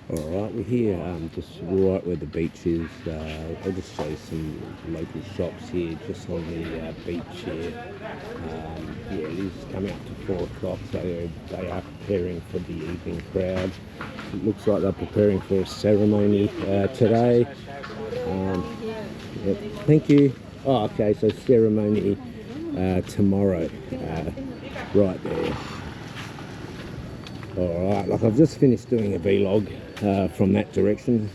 Alright, we're here just right where the beach is. I'll just show you some local shops here, just on the beach here. Yeah, it is coming up to 4 o'clock, so they are preparing for the evening crowd. It looks like they're preparing for a ceremony today. Yep, thank you. Oh, okay, so ceremony tomorrow, right there. Alright, like I've just finished doing a vlog from that direction.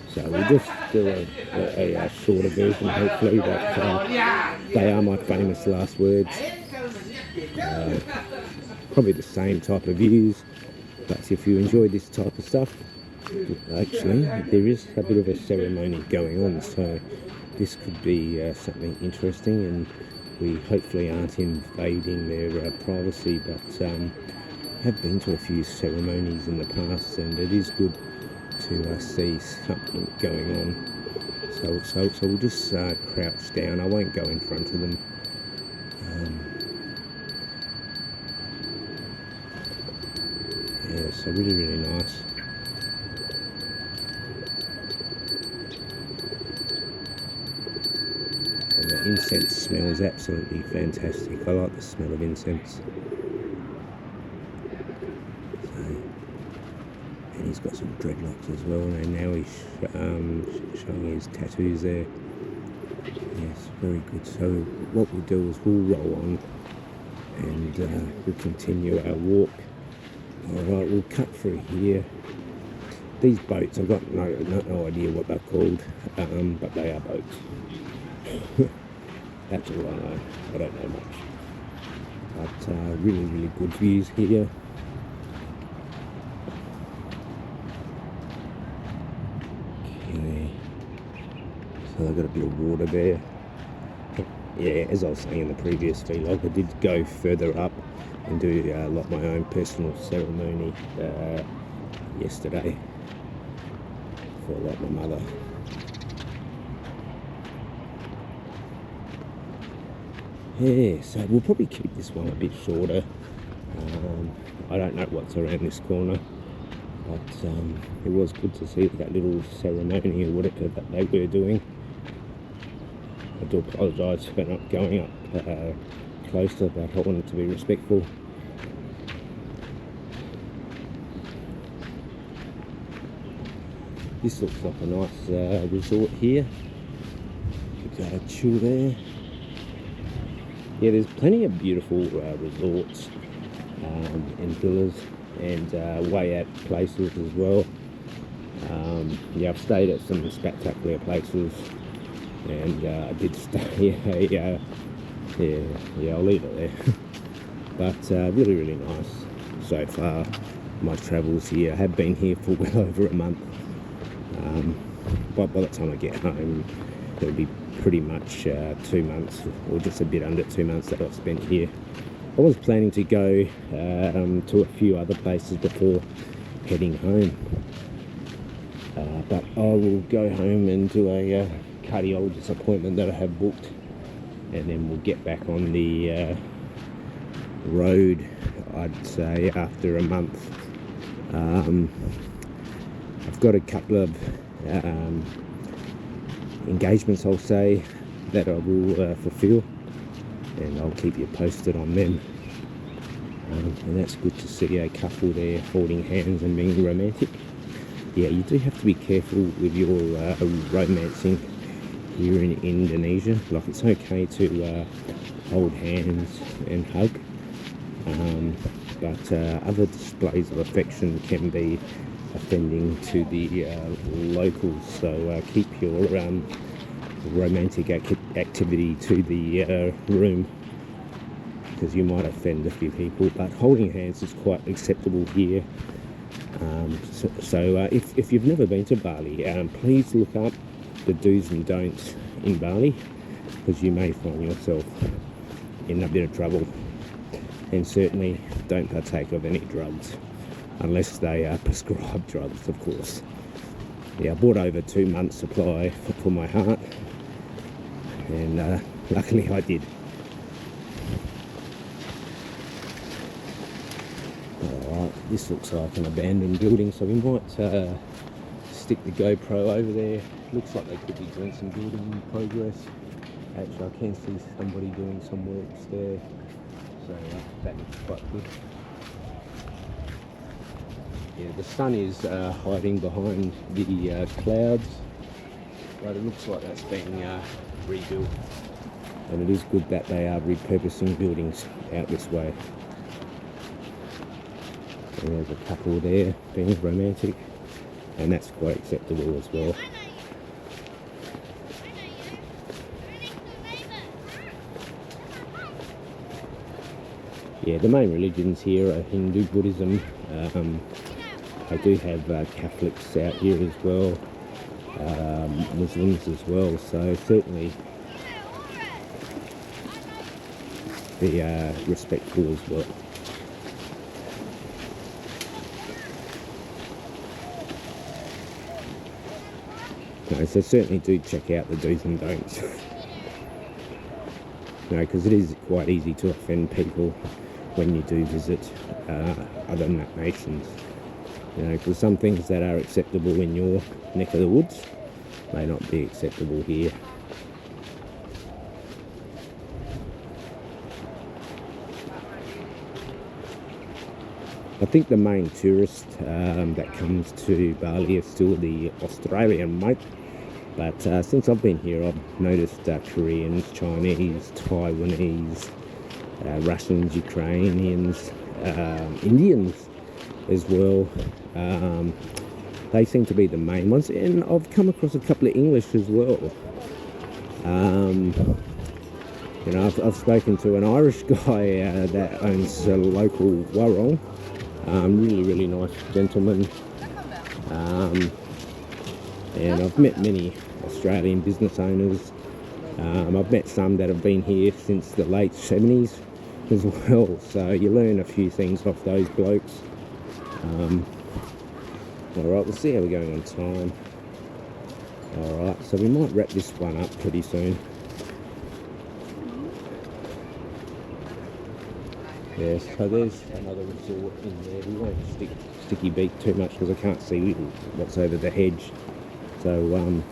So we'll just do a shorter version, hopefully, but they are my famous last words. Probably the same type of views, but if you enjoy this type of stuff, actually, there is a bit of a ceremony going on, so this could be something interesting, and we hopefully aren't invading their privacy, but have been to a few ceremonies in the past, and it is good to see something going on. So we'll just crouch down. I won't go in front of them. Yeah, so really nice. And the incense smells absolutely fantastic. I like the smell of incense. And he's got some dreadlocks as well, and now he's showing his tattoos there. Yes, very good. So what we'll do is we'll roll on, and we'll continue our walk. Alright, we'll cut through here. These boats, I've got no idea what they're called, but they are boats. That's all I know. I don't know much. But really good views here. Okay. So they've got a bit of water there. Yeah, as I was saying in the previous vlog, I did go further up and do like my own personal ceremony yesterday for like my mother. Yeah, so we'll probably keep this one a bit shorter. I don't know what's around this corner, but it was good to see that little ceremony or whatever that they were doing. I do apologise for not going up closer, but I wanted to be respectful. This looks like a nice resort here. Could chill there. Yeah, there's plenty of beautiful resorts and villas and way out places as well. Yeah, I've stayed at some spectacular places, and I did stay. Yeah, I'll leave it there. But really nice so far. My travels here, I have been here for well over a month. But by the time I get home, it'll be pretty much 2 months, or just a bit under 2 months that I've spent here. I was planning to go to a few other places before heading home, but I will go home and do a cardiologist appointment that I have booked, and then we'll get back on the road, I'd say, after a month. I've got a couple of engagements, I'll say, that I will fulfill, and I'll keep you posted on them. And that's good to see a couple there holding hands and being romantic. Yeah, you do have to be careful with your romancing here in Indonesia. Like, it's okay to hold hands and hug, but other displays of affection can be offending to the locals, so keep your romantic activity to the room, because you might offend a few people. But holding hands is quite acceptable here. If you've never been to Bali, please look up the do's and don'ts in Bali, because you may find yourself in a bit of trouble. And certainly don't partake of any drugs, unless they are prescribed drugs, of course. Yeah, I bought over 2 months' supply for my heart, and luckily I did. Alright, this looks like an abandoned building, so we might stick the GoPro over there. Looks like they could be doing some building in progress. Actually, I can see somebody doing some works there, so that looks quite good. Yeah, the sun is hiding behind the clouds, but it looks like that's being rebuilt. And it is good that they are repurposing buildings out this way. And there's a couple there being romantic, and that's quite acceptable as well. Yeah, the main religions here are Hindu, Buddhism. I do have Catholics out here as well, Muslims as well, so certainly be respectful as well. No, so certainly do check out the do's and don'ts. Because it is quite easy to offend people when you do visit other nations. Because some things that are acceptable in your neck of the woods may not be acceptable here. I think the main tourist that comes to Bali is still the Australian mate, but since I've been here I've noticed Koreans, Chinese, Taiwanese, Russians, Ukrainians, Indians as well. They seem to be the main ones, and I've come across a couple of English as well. I've spoken to an Irish guy that owns a local warung. Really nice gentleman. And I've met many Australian business owners. I've met some that have been here since the late 70s as well, so you learn a few things off those blokes. Alright, we'll see how we're going on time. Alright, so we might wrap this one up pretty soon. Yes, so there's another resort in there. We won't sticky beak too much because I can't see what's over the hedge. So,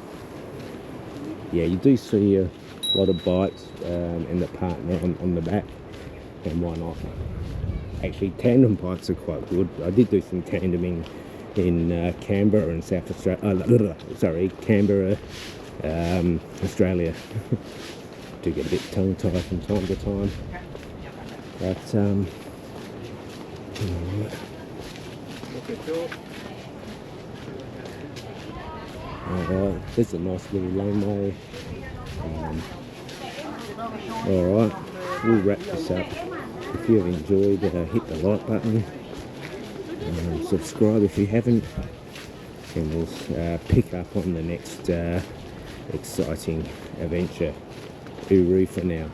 yeah, you do see a lot of bikes and the partner on the back, and why not? Actually, tandem bikes are quite good. I did do some tandeming in Canberra and South Australia. Canberra, Australia. Do get a bit tongue-tied from time to time. But, there's a nice little laneway. Alright, we'll wrap this up. If you've enjoyed, hit the like button. Subscribe if you haven't. And we'll pick up on the next exciting adventure. Uru for now.